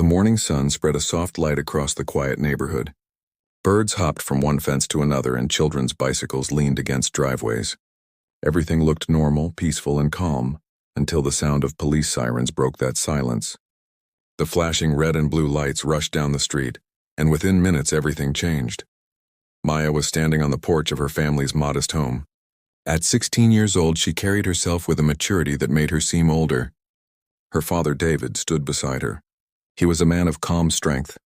The morning sun spread a soft light across the quiet neighborhood. Birds hopped from one fence to another and children's bicycles leaned against driveways. Everything looked normal, peaceful, and calm, until the sound of police sirens broke that silence. The flashing red and blue lights rushed down the street, and within minutes everything changed. Maya was standing on the porch of her family's modest home. At 16 years old, she carried herself with a maturity that made her seem older. Her father, David, stood beside her. He was a man of calm strength,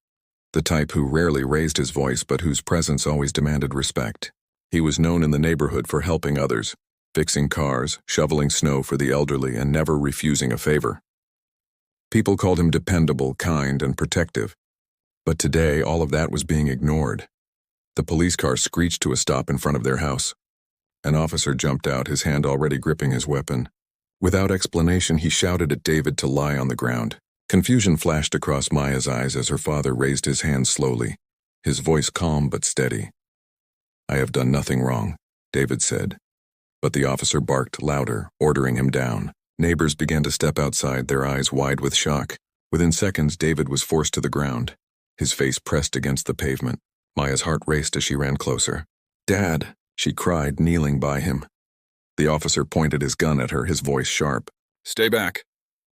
the type who rarely raised his voice but whose presence always demanded respect. He was known in the neighborhood for helping others, fixing cars, shoveling snow for the elderly, and never refusing a favor. People called him dependable, kind, and protective. But today, all of that was being ignored. The police car screeched to a stop in front of their house. An officer jumped out, his hand already gripping his weapon. Without explanation, he shouted at David to lie on the ground. Confusion flashed across Maya's eyes as her father raised his hand slowly, his voice calm but steady. "I have done nothing wrong," David said. But the officer barked louder, ordering him down. Neighbors began to step outside, their eyes wide with shock. Within seconds, David was forced to the ground, his face pressed against the pavement. Maya's heart raced as she ran closer. "Dad," she cried, kneeling by him. The officer pointed his gun at her, his voice sharp. "Stay back."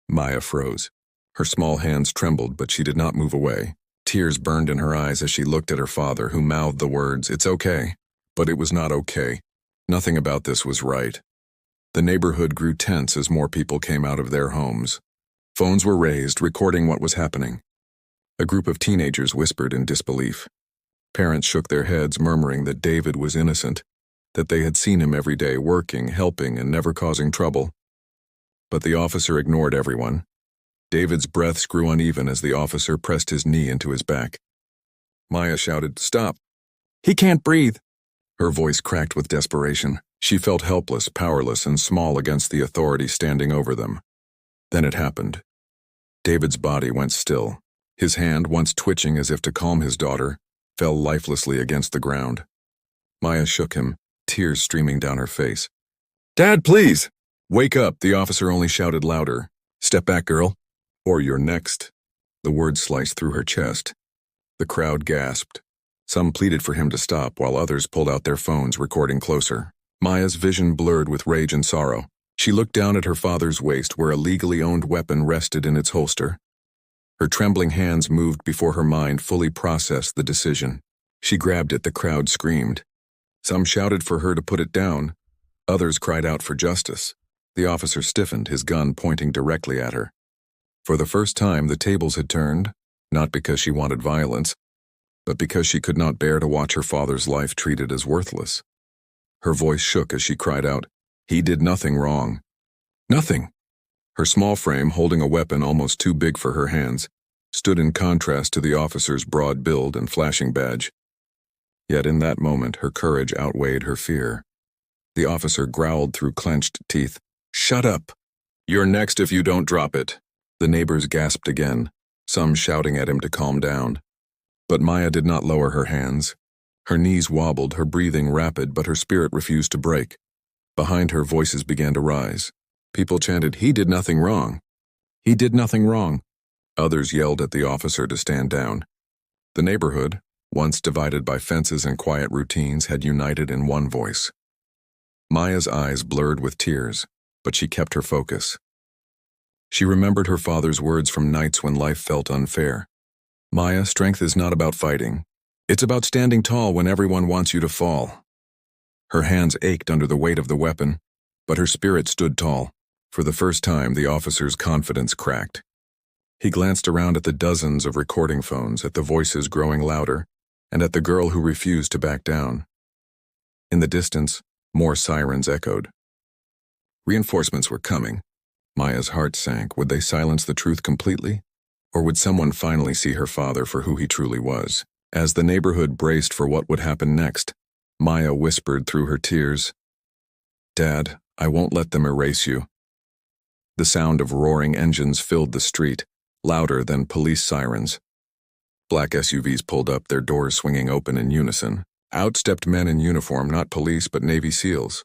Maya froze. Her small hands trembled, but she did not move away. Tears burned in her eyes as she looked at her father, who mouthed the words, "It's okay." But it was not okay. Nothing about this was right. The neighborhood grew tense as more people came out of their homes. Phones were raised, recording what was happening. A group of teenagers whispered in disbelief. Parents shook their heads, murmuring that David was innocent, that they had seen him every day working, helping, and never causing trouble. But the officer ignored everyone. David's breaths grew uneven as the officer pressed his knee into his back. Maya shouted, "Stop! He can't breathe!" Her voice cracked with desperation. She felt helpless, powerless, and small against the authority standing over them. Then it happened. David's body went still. His hand, once twitching as if to calm his daughter, fell lifelessly against the ground. Maya shook him, tears streaming down her face. "Dad, please!" "Wake up," the officer only shouted louder. "Step back, girl, or you're next." The words sliced through her chest. The crowd gasped. Some pleaded for him to stop, while others pulled out their phones, recording closer. Maya's vision blurred with rage and sorrow. She looked down at her father's waist, where a legally owned weapon rested in its holster. Her trembling hands moved before her mind fully processed the decision. She grabbed it, the crowd screamed. Some shouted for her to put it down. Others cried out for justice. The officer stiffened, his gun pointing directly at her. For the first time, the tables had turned, not because she wanted violence, but because she could not bear to watch her father's life treated as worthless. Her voice shook as she cried out, "He did nothing wrong." Nothing! Her small frame, holding a weapon almost too big for her hands, stood in contrast to the officer's broad build and flashing badge. Yet in that moment, her courage outweighed her fear. The officer growled through clenched teeth, "Shut up! You're next if you don't drop it." The neighbors gasped again, some shouting at him to calm down. But Maya did not lower her hands. Her knees wobbled, her breathing rapid, but her spirit refused to break. Behind her, voices began to rise. People chanted, "He did nothing wrong. He did nothing wrong." Others yelled at the officer to stand down. The neighborhood, once divided by fences and quiet routines, had united in one voice. Maya's eyes blurred with tears, but she kept her focus. She remembered her father's words from nights when life felt unfair. "Maya, strength is not about fighting. It's about standing tall when everyone wants you to fall." Her hands ached under the weight of the weapon, but her spirit stood tall. For the first time, the officer's confidence cracked. He glanced around at the dozens of recording phones, at the voices growing louder, and at the girl who refused to back down. In the distance, more sirens echoed. Reinforcements were coming. Maya's heart sank. Would they silence the truth completely? Or would someone finally see her father for who he truly was? As the neighborhood braced for what would happen next, Maya whispered through her tears, "Dad, I won't let them erase you." The sound of roaring engines filled the street, louder than police sirens. Black SUVs pulled up, their doors swinging open in unison. Out stepped men in uniform, not police but Navy SEALs.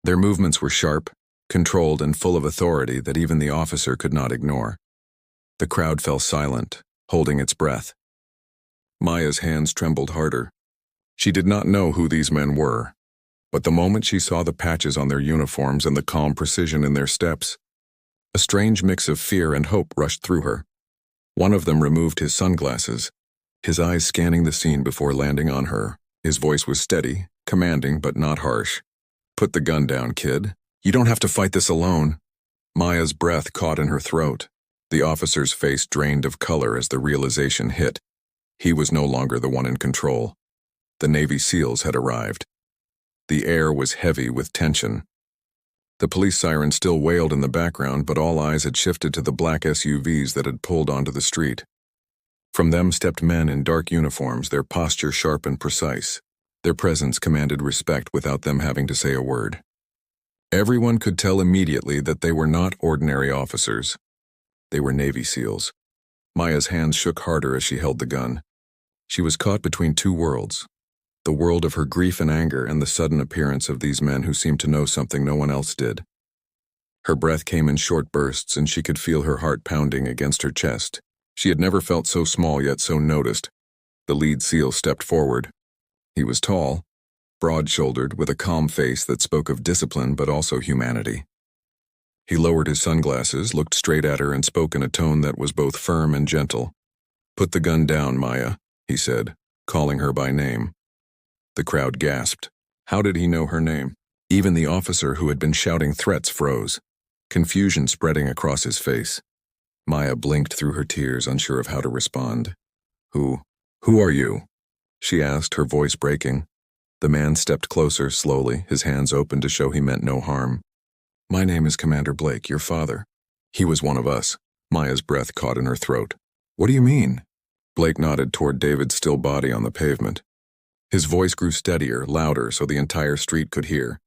Their movements were sharp, controlled, and full of authority that even the officer could not ignore. The crowd fell silent, holding its breath. Maya's hands trembled harder. She did not know who these men were, but the moment she saw the patches on their uniforms and the calm precision in their steps, a strange mix of fear and hope rushed through her. One of them removed his sunglasses, his eyes scanning the scene before landing on her. His voice was steady, commanding but not harsh. "Put the gun down, kid. You don't have to fight this alone." Maya's breath caught in her throat. The officer's face drained of color as the realization hit. He was no longer the one in control. The Navy SEALs had arrived. The air was heavy with tension. The police siren still wailed in the background, but all eyes had shifted to the black SUVs that had pulled onto the street. From them stepped men in dark uniforms, their posture sharp and precise. Their presence commanded respect without them having to say a word. Everyone could tell immediately that they were not ordinary officers. They were Navy SEALs. Maya's hands shook harder as she held the gun. She was caught between two worlds. The world of her grief and anger and the sudden appearance of these men who seemed to know something no one else did. Her breath came in short bursts and she could feel her heart pounding against her chest. She had never felt so small yet so noticed. The lead SEAL stepped forward. He was tall, broad-shouldered, with a calm face that spoke of discipline but also humanity. He lowered his sunglasses, looked straight at her, and spoke in a tone that was both firm and gentle. "Put the gun down, Maya," he said, calling her by name. The crowd gasped. How did he know her name? Even the officer who had been shouting threats froze, confusion spreading across his face. Maya blinked through her tears, unsure of how to respond. Who are you?" she asked, her voice breaking. The man stepped closer, slowly, his hands open to show he meant no harm. "My name is Commander Blake, your father." "He was one of us." Maya's breath caught in her throat. "What do you mean?" Blake nodded toward David's still body on the pavement. His voice grew steadier, louder, so the entire street could hear.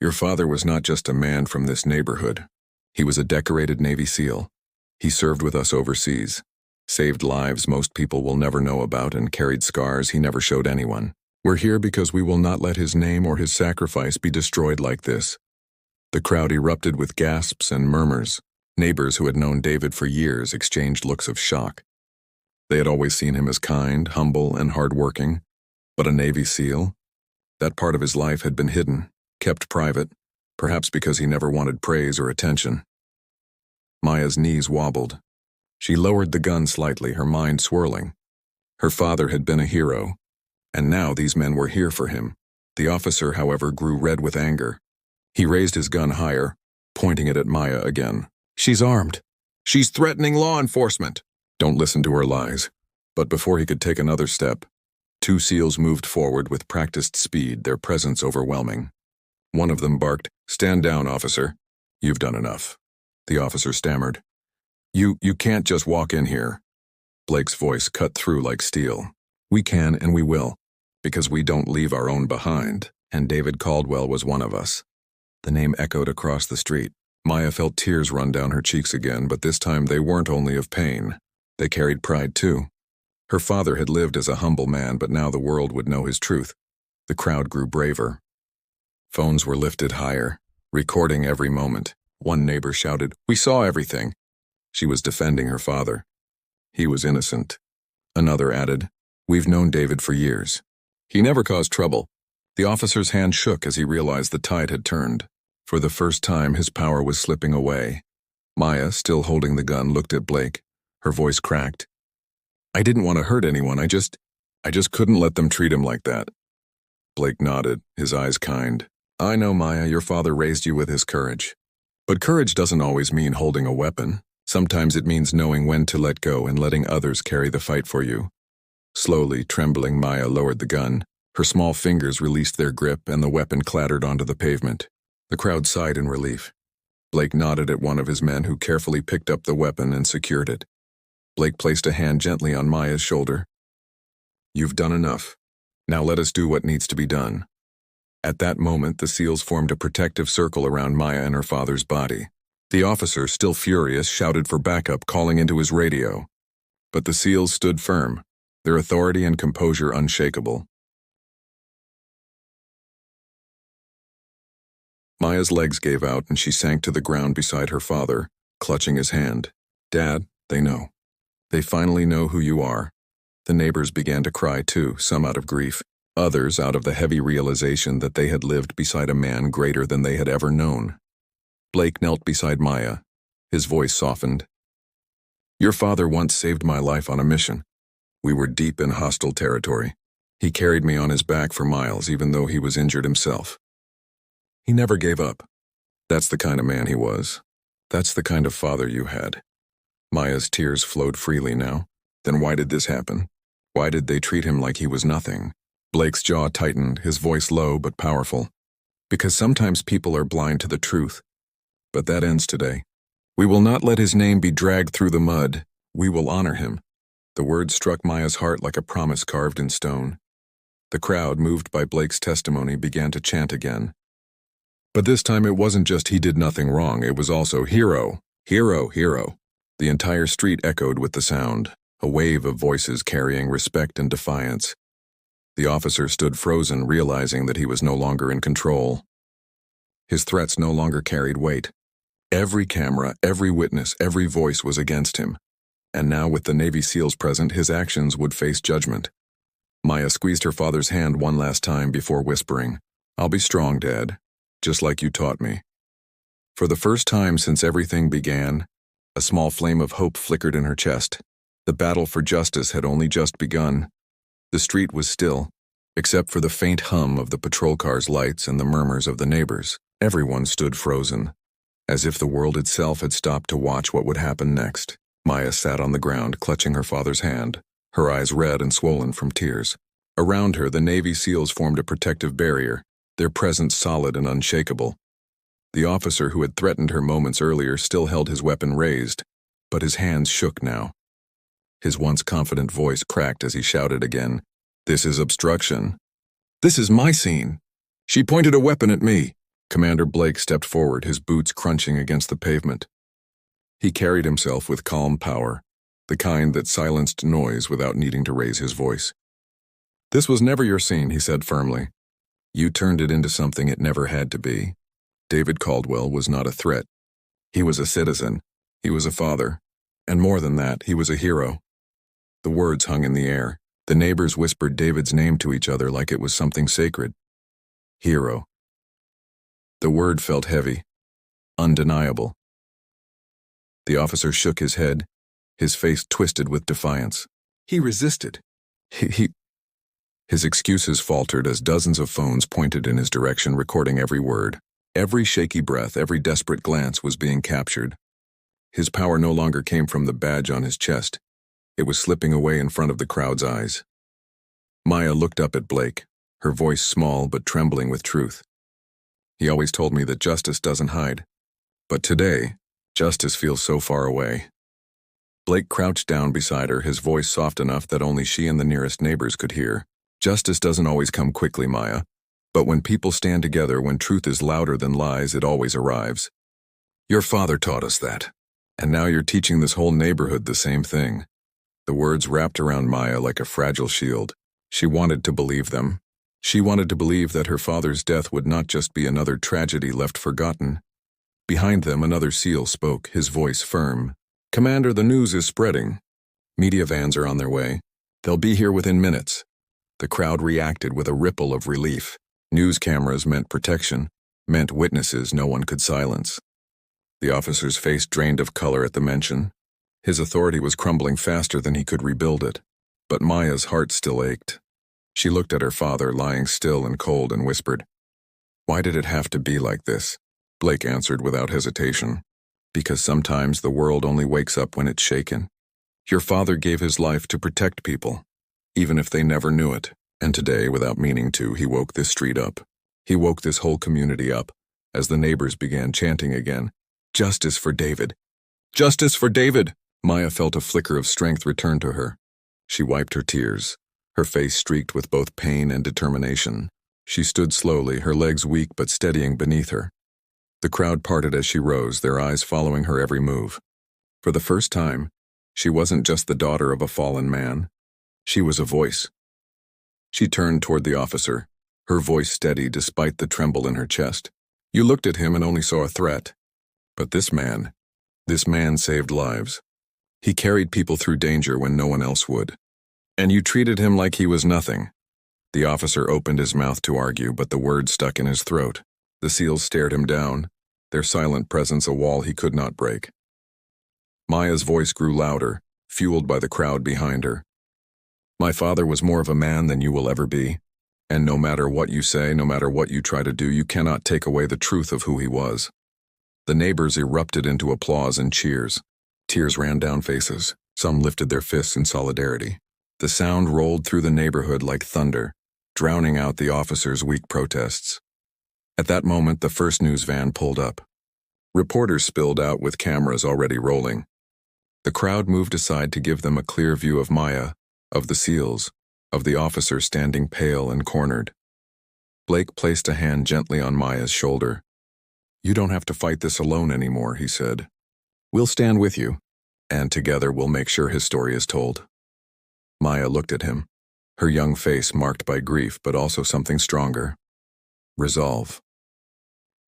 "Your father was not just a man from this neighborhood. He was a decorated Navy SEAL. He served with us overseas, saved lives most people will never know about, and carried scars he never showed anyone. We're here because we will not let his name or his sacrifice be destroyed like this." The crowd erupted with gasps and murmurs. Neighbors who had known David for years exchanged looks of shock. They had always seen him as kind, humble, and hardworking. But a Navy SEAL? That part of his life had been hidden, kept private, perhaps because he never wanted praise or attention. Maya's knees wobbled. She lowered the gun slightly, her mind swirling. Her father had been a hero, and now these men were here for him. The officer, however, grew red with anger. He raised his gun higher, pointing it at Maya again. "She's armed. She's threatening law enforcement." Don't listen to her lies. But before he could take another step, two SEALs moved forward with practiced speed, their presence overwhelming. One of them barked, "Stand down, officer. You've done enough." The officer stammered. You can't just walk in here." Blake's voice cut through like steel. "We can and we will, because we don't leave our own behind, and David Caldwell was one of us." The name echoed across the street. Maya felt tears run down her cheeks again, but this time they weren't only of pain. They carried pride too. Her father had lived as a humble man, but now the world would know his truth. The crowd grew braver. Phones were lifted higher, recording every moment. One neighbor shouted, "We saw everything." She was defending her father. He was innocent. Another added, "We've known David for years. He never caused trouble." The officer's hand shook as he realized the tide had turned. For the first time, his power was slipping away. Maya, still holding the gun, looked at Blake. Her voice cracked. "I didn't want to hurt anyone. I just couldn't let them treat him like that." Blake nodded, his eyes kind. "I know, Maya, your father raised you with his courage. But courage doesn't always mean holding a weapon. Sometimes it means knowing when to let go and letting others carry the fight for you." Slowly, trembling, Maya lowered the gun. Her small fingers released their grip and the weapon clattered onto the pavement. The crowd sighed in relief. Blake nodded at one of his men who carefully picked up the weapon and secured it. Blake placed a hand gently on Maya's shoulder. "You've done enough. Now let us do what needs to be done." At that moment, the SEALs formed a protective circle around Maya and her father's body. The officer, still furious, shouted for backup, calling into his radio. But the SEALs stood firm, their authority and composure unshakable. Maya's legs gave out and she sank to the ground beside her father, clutching his hand. "Dad, they know. They finally know who you are. The neighbors began to cry too, some out of grief, others out of the heavy realization that they had lived beside a man greater than they had ever known. Blake knelt beside Maya. His voice softened. Your father once saved my life on a mission. We were deep in hostile territory. He carried me on his back for miles, even though he was injured himself. He never gave up. That's the kind of man he was. That's the kind of father you had. Maya's tears flowed freely now. Then why did this happen? Why did they treat him like he was nothing? Blake's jaw tightened, his voice low but powerful. Because sometimes people are blind to the truth. But that ends today. We will not let his name be dragged through the mud. We will honor him. The words struck Maya's heart like a promise carved in stone. The crowd, moved by Blake's testimony, began to chant again. But this time it wasn't just he did nothing wrong, it was also hero, hero, hero. The entire street echoed with the sound, a wave of voices carrying respect and defiance. The officer stood frozen, realizing that he was no longer in control. His threats no longer carried weight. Every camera, every witness, every voice was against him. And now with the Navy SEALs present, his actions would face judgment. Maya squeezed her father's hand one last time before whispering, I'll be strong, Dad, just like you taught me. For the first time since everything began, a small flame of hope flickered in her chest. The battle for justice had only just begun. The street was still, except for the faint hum of the patrol car's lights and the murmurs of the neighbors. Everyone stood frozen, as if the world itself had stopped to watch what would happen next. Maya sat on the ground, clutching her father's hand, her eyes red and swollen from tears. Around her, the Navy SEALs formed a protective barrier, their presence solid and unshakable. The officer who had threatened her moments earlier still held his weapon raised, but his hands shook now. His once confident voice cracked as he shouted again, This is obstruction. This is my scene. She pointed a weapon at me. Commander Blake stepped forward, his boots crunching against the pavement. He carried himself with calm power, the kind that silenced noise without needing to raise his voice. This was never your scene, he said firmly. You turned it into something it never had to be. David Caldwell was not a threat. He was a citizen. He was a father. And more than that, he was a hero. The words hung in the air. The neighbors whispered David's name to each other like it was something sacred. Hero. The word felt heavy, undeniable. The officer shook his head, his face twisted with defiance. He resisted. His excuses faltered as dozens of phones pointed in his direction, recording every word. Every shaky breath, every desperate glance was being captured. His power no longer came from the badge on his chest. It was slipping away in front of the crowd's eyes. Maya looked up at Blake, her voice small but trembling with truth. He always told me that justice doesn't hide. But today, justice feels so far away. Blake crouched down beside her, his voice soft enough that only she and the nearest neighbors could hear. Justice doesn't always come quickly, Maya. But when people stand together, when truth is louder than lies, it always arrives. Your father taught us that. And now you're teaching this whole neighborhood the same thing. The words wrapped around Maya like a fragile shield. She wanted to believe them. She wanted to believe that her father's death would not just be another tragedy left forgotten. Behind them, another SEAL spoke, his voice firm. Commander, the news is spreading. Media vans are on their way. They'll be here within minutes. The crowd reacted with a ripple of relief. News cameras meant protection, meant witnesses no one could silence. The officer's face drained of color at the mention. His authority was crumbling faster than he could rebuild it. But Maya's heart still ached. She looked at her father, lying still and cold, and whispered, Why did it have to be like this? Blake answered without hesitation. Because sometimes the world only wakes up when it's shaken. Your father gave his life to protect people, even if they never knew it. And today, without meaning to, he woke this street up. He woke this whole community up, as the neighbors began chanting again, Justice for David! Justice for David! Maya felt a flicker of strength return to her. She wiped her tears, her face streaked with both pain and determination. She stood slowly, her legs weak but steadying beneath her. The crowd parted as she rose, their eyes following her every move. For the first time, she wasn't just the daughter of a fallen man. She was a voice. She turned toward the officer, her voice steady despite the tremble in her chest. You looked at him and only saw a threat. But this man saved lives. He carried people through danger when no one else would. And you treated him like he was nothing. The officer opened his mouth to argue, but the words stuck in his throat. The SEALs stared him down, their silent presence a wall he could not break. Maya's voice grew louder, fueled by the crowd behind her. My father was more of a man than you will ever be, and no matter what you say, no matter what you try to do, you cannot take away the truth of who he was. The neighbors erupted into applause and cheers. Tears ran down faces. Some lifted their fists in solidarity. The sound rolled through the neighborhood like thunder, drowning out the officers' weak protests. At that moment, the first news van pulled up. Reporters spilled out with cameras already rolling. The crowd moved aside to give them a clear view of Maya, of the SEALs, of the officer standing pale and cornered. Blake placed a hand gently on Maya's shoulder. "You don't have to fight this alone anymore," he said. "We'll stand with you, and together we'll make sure his story is told." Maya looked at him, her young face marked by grief but also something stronger. Resolve.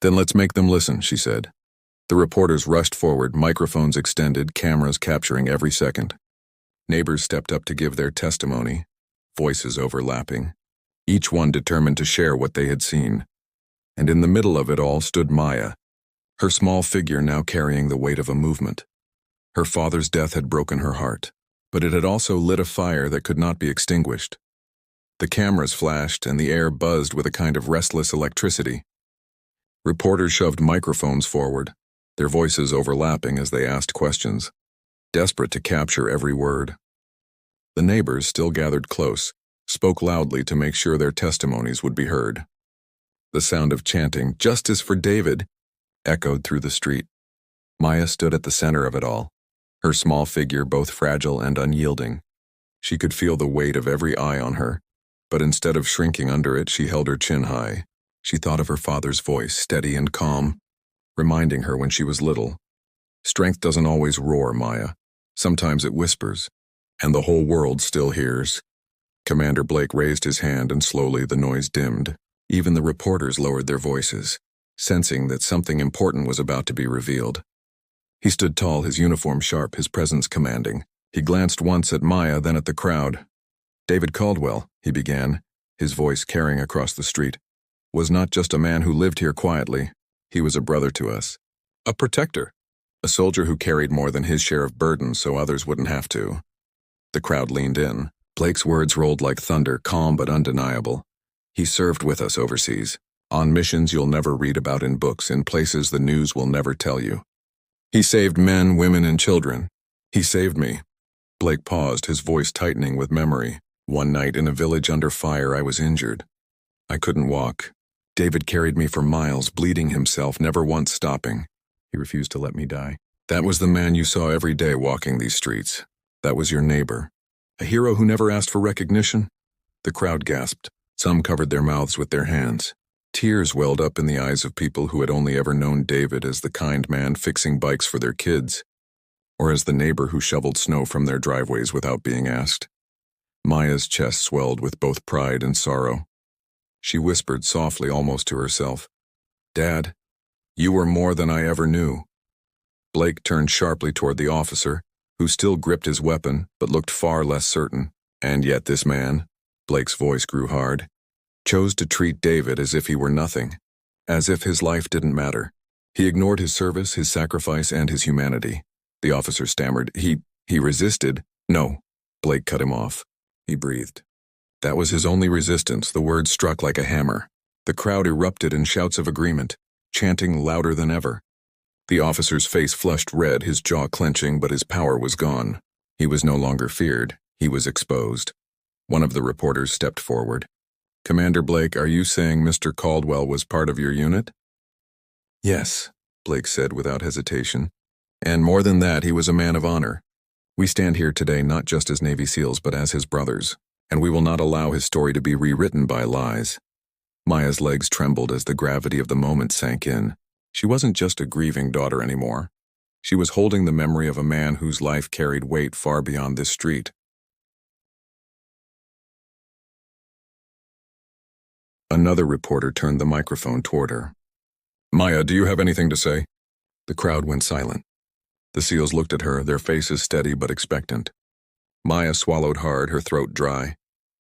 "Then let's make them listen," she said. The reporters rushed forward, microphones extended, cameras capturing every second. Neighbors stepped up to give their testimony, voices overlapping, each one determined to share what they had seen. And in the middle of it all stood Maya, her small figure now carrying the weight of a movement. Her father's death had broken her heart, but it had also lit a fire that could not be extinguished. The cameras flashed and the air buzzed with a kind of restless electricity. Reporters shoved microphones forward, their voices overlapping as they asked questions, desperate to capture every word. The neighbors, still gathered close, spoke loudly to make sure their testimonies would be heard. The sound of chanting, "Justice for David," echoed through the street. Maya stood at the center of it all, her small figure both fragile and unyielding. She could feel the weight of every eye on her, but instead of shrinking under it, she held her chin high. She thought of her father's voice, steady and calm, reminding her when she was little. Strength doesn't always roar, Maya. Sometimes it whispers, and the whole world still hears. Commander Blake raised his hand and slowly the noise dimmed. Even the reporters lowered their voices, sensing that something important was about to be revealed. He stood tall, his uniform sharp, his presence commanding. He glanced once at Maya, then at the crowd. "David Caldwell," he began, his voice carrying across the street, "was not just a man who lived here quietly. He was a brother to us. A protector. A soldier who carried more than his share of burdens so others wouldn't have to." The crowd leaned in. Blake's words rolled like thunder, calm but undeniable. "He served with us overseas, on missions you'll never read about in books, in places the news will never tell you. He saved men, women, and children. He saved me." Blake paused, his voice tightening with memory. "One night in a village under fire, I was injured. I couldn't walk. David carried me for miles, bleeding himself, never once stopping. He refused to let me die. That was the man you saw every day walking these streets. That was your neighbor. A hero who never asked for recognition?" The crowd gasped. Some covered their mouths with their hands. Tears welled up in the eyes of people who had only ever known David as the kind man fixing bikes for their kids, or as the neighbor who shoveled snow from their driveways without being asked. Maya's chest swelled with both pride and sorrow. She whispered softly, almost to herself, "Dad, you were more than I ever knew." Blake turned sharply toward the officer, who still gripped his weapon but looked far less certain. "And yet this man," Blake's voice grew hard, "chose to treat David as if he were nothing, as if his life didn't matter. He ignored his service, his sacrifice, and his humanity." The officer stammered. He resisted." "No," Blake cut him off. He breathed. "That was his only resistance." The words struck like a hammer. The crowd erupted in shouts of agreement, chanting louder than ever. The officer's face flushed red, his jaw clenching, but his power was gone. He was no longer feared. He was exposed. One of the reporters stepped forward. "Commander Blake, are you saying Mr. Caldwell was part of your unit?" "Yes," Blake said without hesitation. "And more than that, he was a man of honor. We stand here today not just as Navy SEALs but as his brothers, and we will not allow his story to be rewritten by lies." Maya's legs trembled as the gravity of the moment sank in. She wasn't just a grieving daughter anymore. She was holding the memory of a man whose life carried weight far beyond this street. Another reporter turned the microphone toward her. "Maya, do you have anything to say?" The crowd went silent. The SEALs looked at her, their faces steady but expectant. Maya swallowed hard, her throat dry.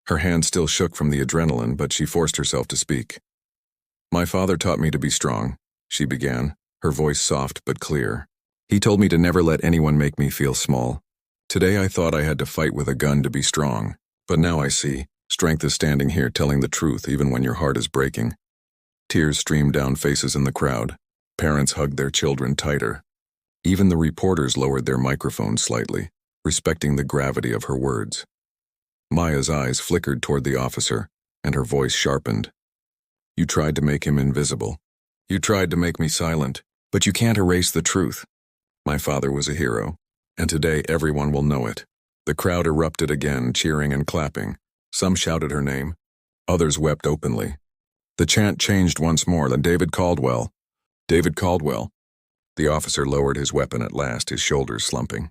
Her hand still shook from the adrenaline, but she forced herself to speak. "My father taught me to be strong," she began, her voice soft but clear. "He told me to never let anyone make me feel small. Today I thought I had to fight with a gun to be strong, but now I see, strength is standing here telling the truth even when your heart is breaking." Tears streamed down faces in the crowd. Parents hugged their children tighter. Even the reporters lowered their microphones slightly, respecting the gravity of her words. Maya's eyes flickered toward the officer, and her voice sharpened. "You tried to make him invisible. You tried to make me silent, but you can't erase the truth. My father was a hero, and today everyone will know it." The crowd erupted again, cheering and clapping. Some shouted her name. Others wept openly. The chant changed once more. Then "David Caldwell. David Caldwell." The officer lowered his weapon at last, his shoulders slumping.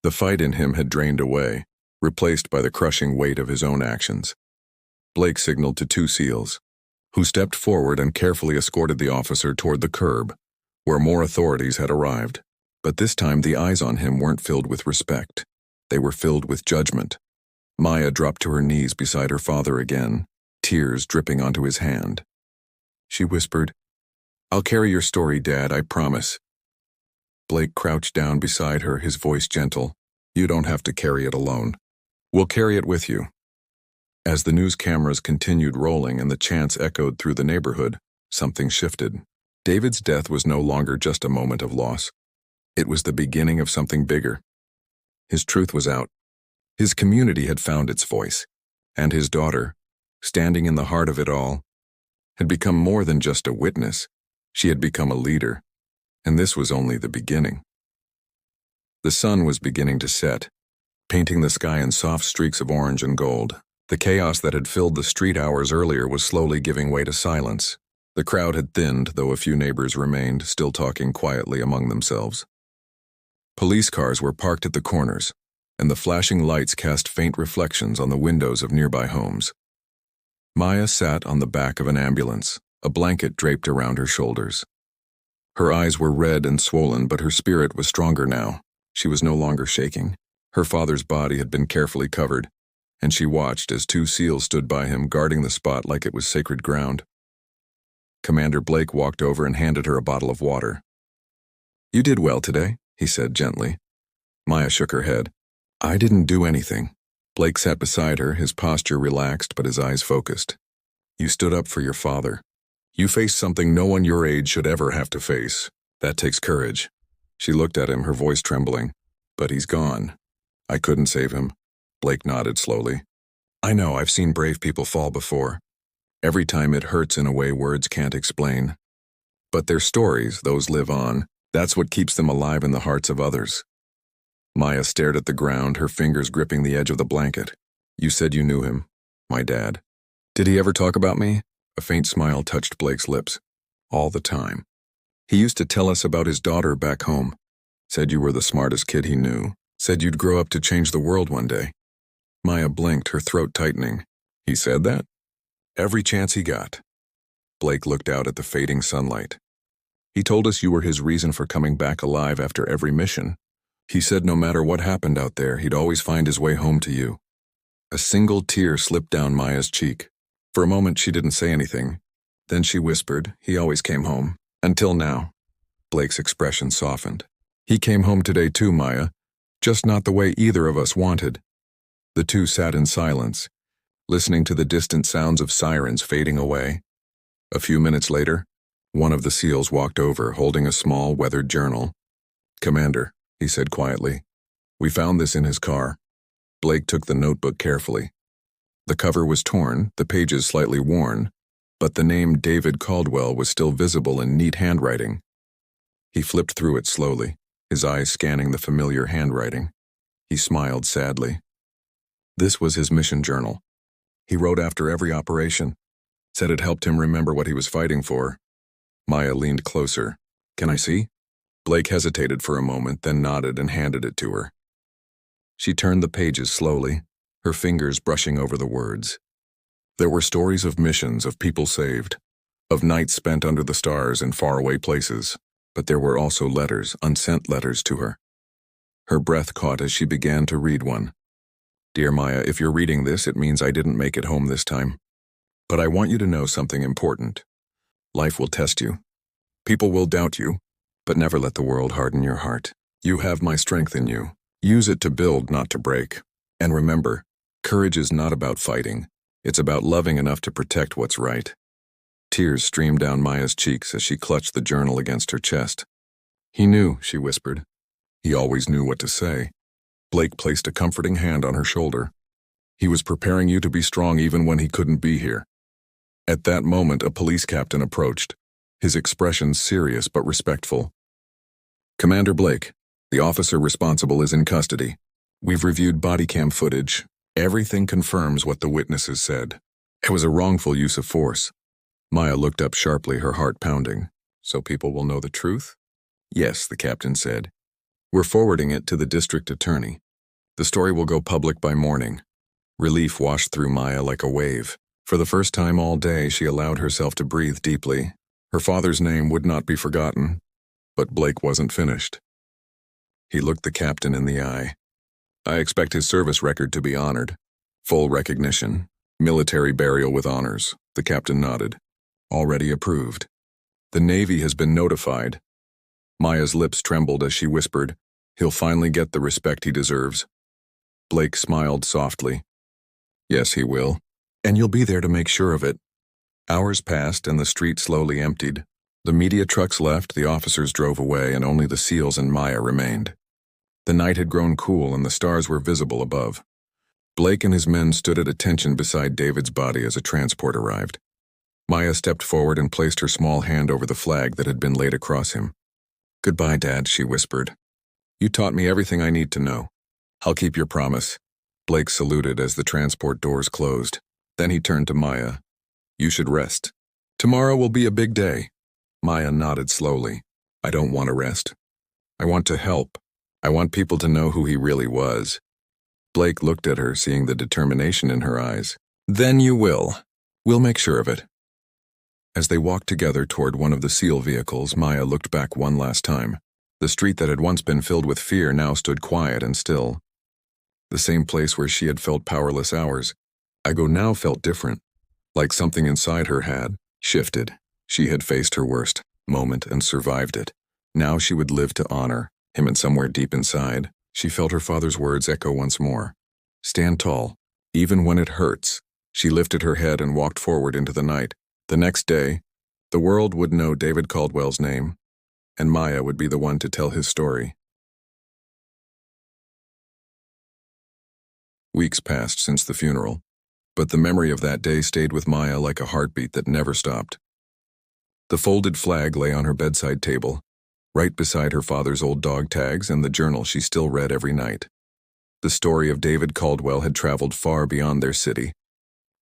The fight in him had drained away, replaced by the crushing weight of his own actions. Blake signaled to two SEALs, who stepped forward and carefully escorted the officer toward the curb, where more authorities had arrived. But this time the eyes on him weren't filled with respect. They were filled with judgment. Maya dropped to her knees beside her father again, tears dripping onto his hand. She whispered, "I'll carry your story, Dad, I promise." Blake crouched down beside her, his voice gentle. "You don't have to carry it alone. We'll carry it with you." As the news cameras continued rolling and the chants echoed through the neighborhood, something shifted. David's death was no longer just a moment of loss. It was the beginning of something bigger. His truth was out. His community had found its voice, and his daughter, standing in the heart of it all, had become more than just a witness. She had become a leader, and this was only the beginning. The sun was beginning to set, painting the sky in soft streaks of orange and gold. The chaos that had filled the street hours earlier was slowly giving way to silence. The crowd had thinned, though a few neighbors remained, still talking quietly among themselves. Police cars were parked at the corners, and the flashing lights cast faint reflections on the windows of nearby homes. Maya sat on the back of an ambulance, a blanket draped around her shoulders. Her eyes were red and swollen, but her spirit was stronger now. She was no longer shaking. Her father's body had been carefully covered, and she watched as two SEALs stood by him, guarding the spot like it was sacred ground. Commander Blake walked over and handed her a bottle of water. "You did well today," he said gently. Maya shook her head. "I didn't do anything." Blake sat beside her, his posture relaxed but his eyes focused. "You stood up for your father. You faced something no one your age should ever have to face. That takes courage." She looked at him, her voice trembling. "But he's gone. I couldn't save him." Blake nodded slowly. "I know, I've seen brave people fall before. Every time it hurts in a way words can't explain. But their stories, those live on. That's what keeps them alive in the hearts of others." Maya stared at the ground, her fingers gripping the edge of the blanket. "You said you knew him. My dad. Did he ever talk about me?" A faint smile touched Blake's lips. "All the time. He used to tell us about his daughter back home. Said you were the smartest kid he knew. Said you'd grow up to change the world one day." Maya blinked, her throat tightening. "He said that?" "Every chance he got." Blake looked out at the fading sunlight. "He told us you were his reason for coming back alive after every mission. He said no matter what happened out there, he'd always find his way home to you." A single tear slipped down Maya's cheek. For a moment she didn't say anything. Then she whispered, "He always came home. Until now." Blake's expression softened. "He came home today too, Maya. Just not the way either of us wanted." The two sat in silence, listening to the distant sounds of sirens fading away. A few minutes later, one of the SEALs walked over, holding a small, weathered journal. "Commander," he said quietly, "we found this in his car." Blake took the notebook carefully. The cover was torn, the pages slightly worn, but the name David Caldwell was still visible in neat handwriting. He flipped through it slowly, his eyes scanning the familiar handwriting. He smiled sadly. This was his mission journal. He wrote after every operation, said it helped him remember what he was fighting for. Maya leaned closer. "Can I see?" Blake hesitated for a moment, then nodded and handed it to her. She turned the pages slowly, her fingers brushing over the words. There were stories of missions, of people saved, of nights spent under the stars in faraway places, but there were also letters, unsent letters to her. Her breath caught as she began to read one. Dear Maya, if you're reading this, it means I didn't make it home this time. But I want you to know something important. Life will test you. People will doubt you, but never let the world harden your heart. You have my strength in you. Use it to build, not to break. And remember, courage is not about fighting. It's about loving enough to protect what's right. Tears streamed down Maya's cheeks as she clutched the journal against her chest. He knew, she whispered. He always knew what to say. Blake placed a comforting hand on her shoulder. He was preparing you to be strong even when he couldn't be here. At that moment, a police captain approached, his expression serious but respectful. Commander Blake, the officer responsible is in custody. We've reviewed body cam footage. Everything confirms what the witnesses said. It was a wrongful use of force. Maya looked up sharply, her heart pounding. So people will know the truth? Yes, the captain said. We're forwarding it to the district attorney. The story will go public by morning. Relief washed through Maya like a wave. For the first time all day, she allowed herself to breathe deeply. Her father's name would not be forgotten. But Blake wasn't finished. He looked the captain in the eye. I expect his service record to be honored. Full recognition. Military burial with honors. The captain nodded. Already approved. The Navy has been notified. Maya's lips trembled as she whispered, he'll finally get the respect he deserves. Blake smiled softly. Yes, he will. And you'll be there to make sure of it. Hours passed and the street slowly emptied. The media trucks left, the officers drove away, and only the SEALs and Maya remained. The night had grown cool and the stars were visible above. Blake and his men stood at attention beside David's body as a transport arrived. Maya stepped forward and placed her small hand over the flag that had been laid across him. Goodbye, Dad, she whispered. You taught me everything I need to know. I'll keep your promise. Blake saluted as the transport doors closed. Then he turned to Maya. You should rest. Tomorrow will be a big day. Maya nodded slowly. I don't want to rest. I want to help. I want people to know who he really was. Blake looked at her, seeing the determination in her eyes. Then you will. We'll make sure of it. As they walked together toward one of the SEAL vehicles, Maya looked back one last time. The street that had once been filled with fear now stood quiet and still. The same place where she had felt powerless hours. Igo now felt different, like something inside her had shifted. She had faced her worst moment and survived it. Now she would live to honor him, and somewhere deep inside, she felt her father's words echo once more. Stand tall, even when it hurts. She lifted her head and walked forward into the night. The next day, the world would know David Caldwell's name, and Maya would be the one to tell his story. Weeks passed since the funeral, but the memory of that day stayed with Maya like a heartbeat that never stopped. The folded flag lay on her bedside table, right beside her father's old dog tags and the journal she still read every night. The story of David Caldwell had traveled far beyond their city.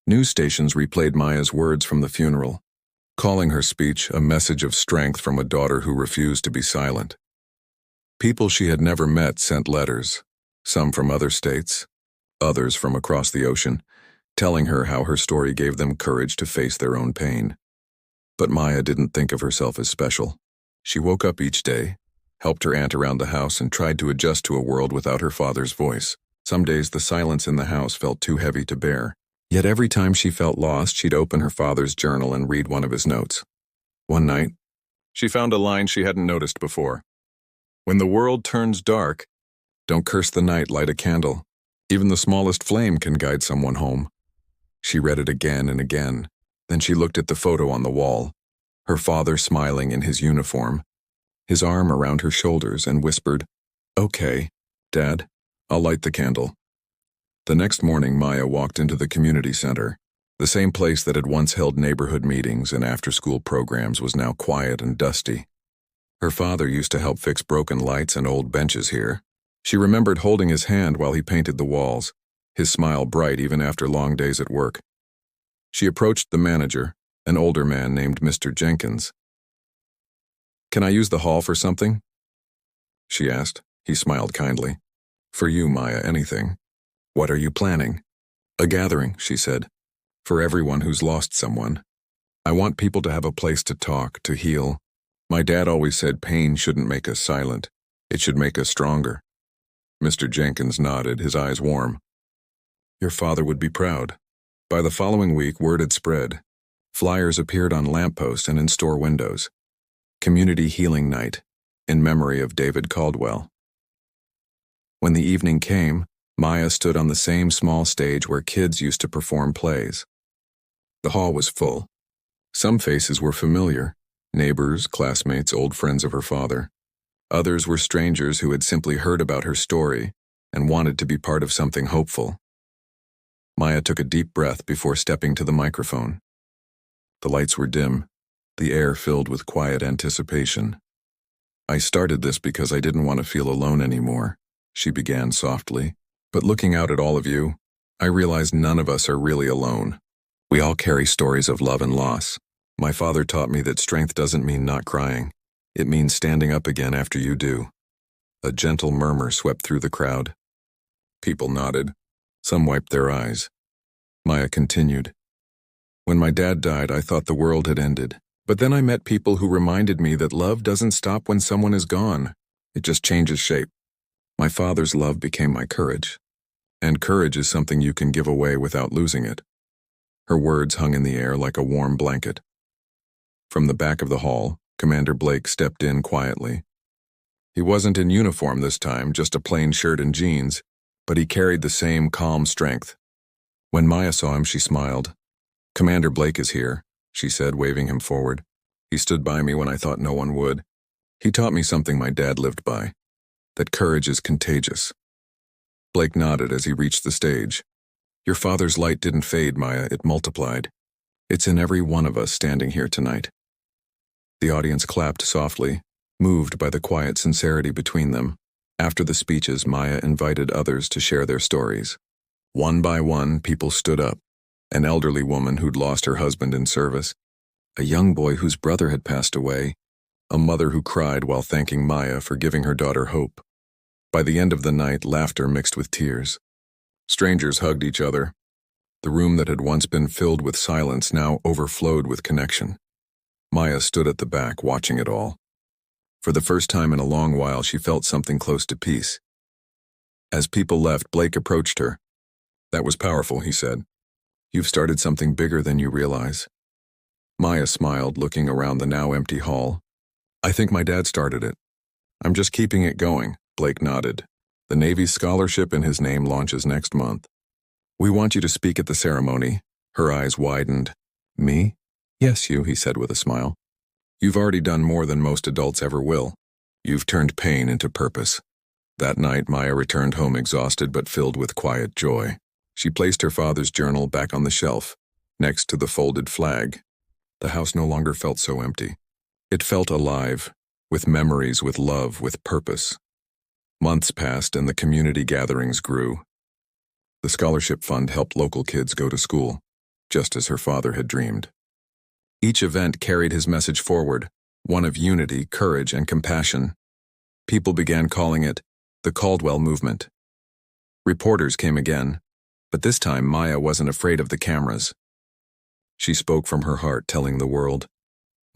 News stations replayed Maya's words from the funeral, calling her speech a message of strength from a daughter who refused to be silent. People she had never met sent letters, some from other states, others from across the ocean, telling her how her story gave them courage to face their own pain. But Maya didn't think of herself as special. She woke up each day, helped her aunt around the house, and tried to adjust to a world without her father's voice. Some days the silence in the house felt too heavy to bear. Yet every time she felt lost, she'd open her father's journal and read one of his notes. One night, she found a line she hadn't noticed before. When the world turns dark, don't curse the night, light a candle. Even the smallest flame can guide someone home. She read it again and again. Then she looked at the photo on the wall, her father smiling in his uniform, his arm around her shoulders, and whispered, Okay, Dad, I'll light the candle. The next morning, Maya walked into the community center. The same place that had once held neighborhood meetings and after-school programs was now quiet and dusty. Her father used to help fix broken lights and old benches here. She remembered holding his hand while he painted the walls, his smile bright even after long days at work. She approached the manager, an older man named Mr. Jenkins. Can I use the hall for something? She asked. He smiled kindly. For you, Maya, anything. What are you planning? A gathering, she said, for everyone who's lost someone. I want people to have a place to talk, to heal. My dad always said pain shouldn't make us silent. It should make us stronger. Mr. Jenkins nodded, his eyes warm. Your father would be proud. By the following week, word had spread. Flyers appeared on lampposts and in store windows. Community Healing Night, in memory of David Caldwell. When the evening came, Maya stood on the same small stage where kids used to perform plays. The hall was full. Some faces were familiar, neighbors, classmates, old friends of her father. Others were strangers who had simply heard about her story and wanted to be part of something hopeful. Maya took a deep breath before stepping to the microphone. The lights were dim, the air filled with quiet anticipation. I started this because I didn't want to feel alone anymore, she began softly. But looking out at all of you, I realized none of us are really alone. We all carry stories of love and loss. My father taught me that strength doesn't mean not crying. It means standing up again after you do. A gentle murmur swept through the crowd. People nodded. Some wiped their eyes. Maya continued. When my dad died, I thought the world had ended. But then I met people who reminded me that love doesn't stop when someone is gone. It just changes shape. My father's love became my courage. And courage is something you can give away without losing it. Her words hung in the air like a warm blanket. From the back of the hall, Commander Blake stepped in quietly. He wasn't in uniform this time, just a plain shirt and jeans, but he carried the same calm strength. When Maya saw him, she smiled. Commander Blake is here, she said, waving him forward. He stood by me when I thought no one would. He taught me something my dad lived by, that courage is contagious. Blake nodded as he reached the stage. Your father's light didn't fade, Maya, it multiplied. It's in every one of us standing here tonight. The audience clapped softly, moved by the quiet sincerity between them. After the speeches, Maya invited others to share their stories. One by one, people stood up. An elderly woman who'd lost her husband in service, a young boy whose brother had passed away, a mother who cried while thanking Maya for giving her daughter hope. By the end of the night, laughter mixed with tears. Strangers hugged each other. The room that had once been filled with silence now overflowed with connection. Maya stood at the back, watching it all. For the first time in a long while, she felt something close to peace. As people left, Blake approached her. That was powerful, he said. You've started something bigger than you realize. Maya smiled, looking around the now empty hall. I think my dad started it. I'm just keeping it going, Blake nodded. The Navy's scholarship in his name launches next month. We want you to speak at the ceremony. Her eyes widened. Me? Yes, you, he said with a smile. You've already done more than most adults ever will. You've turned pain into purpose. That night, Maya returned home exhausted but filled with quiet joy. She placed her father's journal back on the shelf, next to the folded flag. The house no longer felt so empty. It felt alive, with memories, with love, with purpose. Months passed and the community gatherings grew. The scholarship fund helped local kids go to school, just as her father had dreamed. Each event carried his message forward, one of unity, courage, and compassion. People began calling it the Caldwell Movement. Reporters came again, but this time Maya wasn't afraid of the cameras. She spoke from her heart, telling the world,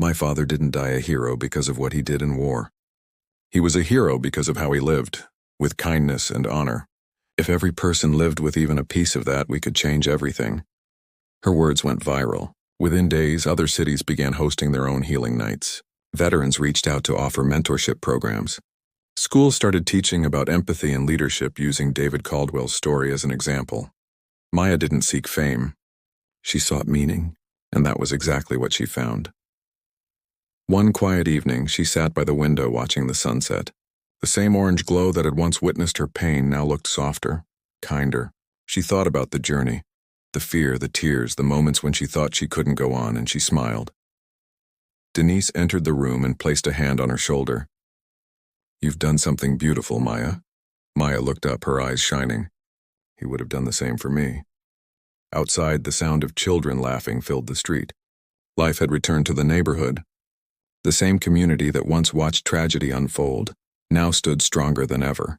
my father didn't die a hero because of what he did in war. He was a hero because of how he lived, with kindness and honor. If every person lived with even a piece of that, we could change everything. Her words went viral. Within days, other cities began hosting their own healing nights. Veterans reached out to offer mentorship programs. Schools started teaching about empathy and leadership using David Caldwell's story as an example. Maya didn't seek fame. She sought meaning, and that was exactly what she found. One quiet evening, she sat by the window watching the sunset. The same orange glow that had once witnessed her pain now looked softer, kinder. She thought about the journey, the fear, the tears, the moments when she thought she couldn't go on, and she smiled. Denise entered the room and placed a hand on her shoulder. You've done something beautiful, Maya. Maya looked up, her eyes shining. He would have done the same for me. Outside, the sound of children laughing filled the street. Life had returned to the neighborhood. The same community that once watched tragedy unfold now stood stronger than ever.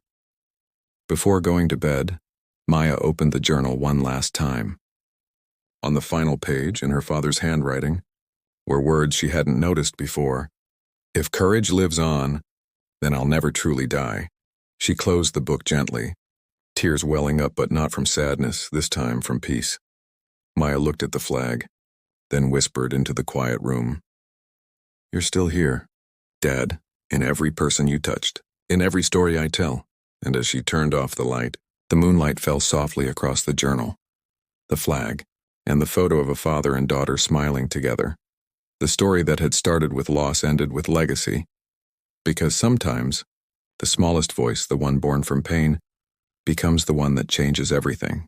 Before going to bed, Maya opened the journal one last time. On the final page, in her father's handwriting, were words she hadn't noticed before. If courage lives on, then I'll never truly die. She closed the book gently, tears welling up but not from sadness, this time from peace. Maya looked at the flag, then whispered into the quiet room. "You're still here, Dad, in every person you touched, in every story I tell." And as she turned off the light, the moonlight fell softly across the journal, the flag, and the photo of a father and daughter smiling together. The story that had started with loss ended with legacy. Because sometimes, the smallest voice, the one born from pain, becomes the one that changes everything.